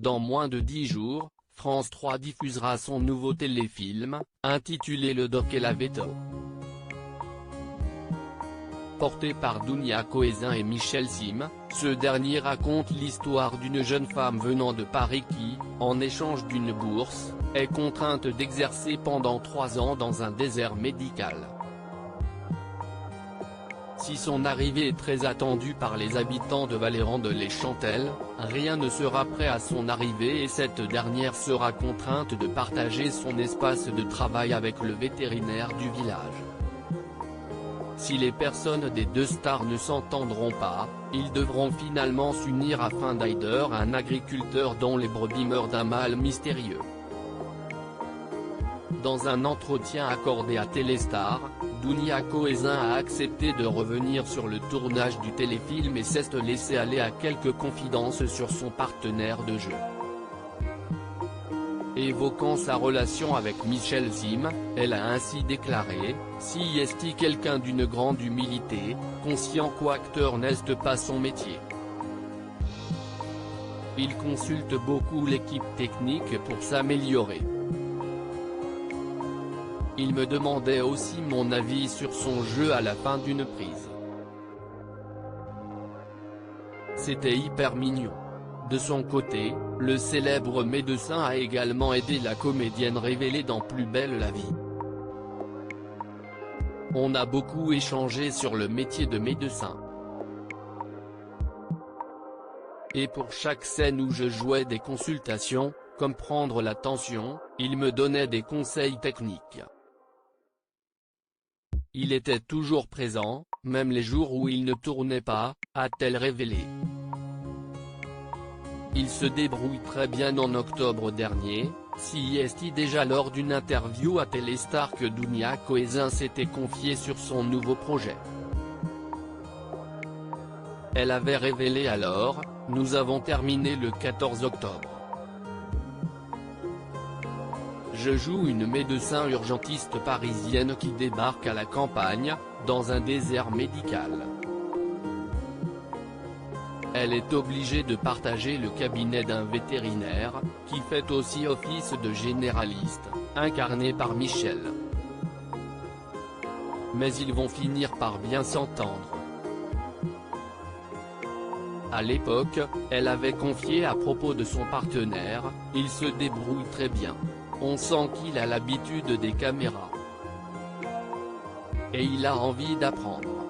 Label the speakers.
Speaker 1: Dans moins de 10 jours, France 3 diffusera son nouveau téléfilm, intitulé Le Doc et la Veto. Porté par Dounia Cohézin et Michel Sim, ce dernier raconte l'histoire d'une jeune femme venant de Paris qui, en échange d'une bourse, est contrainte d'exercer pendant 3 ans dans un désert médical. Si son arrivée est très attendue par les habitants de Valéran-de-Lez-Chantelle, rien ne sera prêt à son arrivée et cette dernière sera contrainte de partager son espace de travail avec le vétérinaire du village. Si les personnes des deux stars ne s'entendront pas, ils devront finalement s'unir afin d'aider un agriculteur dont les brebis meurent d'un mal mystérieux. Dans un entretien accordé à Téléstar, Dounia Cohézin a accepté de revenir sur le tournage du téléfilm et s'est laissé aller à quelques confidences sur son partenaire de jeu. Évoquant sa relation avec Michel Sim, elle a ainsi déclaré « Si est quelqu'un d'une grande humilité, conscient qu'acteur n'est pas son métier. Il consulte beaucoup l'équipe technique pour s'améliorer. Il me demandait aussi mon avis sur son jeu à la fin d'une prise. C'était hyper mignon. » De son côté, le célèbre médecin a également aidé la comédienne révélée dans Plus belle la vie. On a beaucoup échangé sur le métier de médecin. Et pour chaque scène où je jouais des consultations, comme prendre la tension, il me donnait des conseils techniques. Il était toujours présent, même les jours où il ne tournait pas, a-t-elle révélé. Il se débrouille très bien. En octobre dernier, si est déjà lors d'une interview à Téléstar que Dounia Cohézin s'était confiée sur son nouveau projet. Elle avait révélé alors « Nous avons terminé le 14 octobre. Je joue une médecin urgentiste parisienne qui débarque à la campagne, dans un désert médical. Elle est obligée de partager le cabinet d'un vétérinaire, qui fait aussi office de généraliste, incarné par Michel. Mais ils vont finir par bien s'entendre. À l'époque, elle avait confié à propos de son partenaire, il se débrouille très bien. On sent qu'il a l'habitude des caméras. Et il a envie d'apprendre.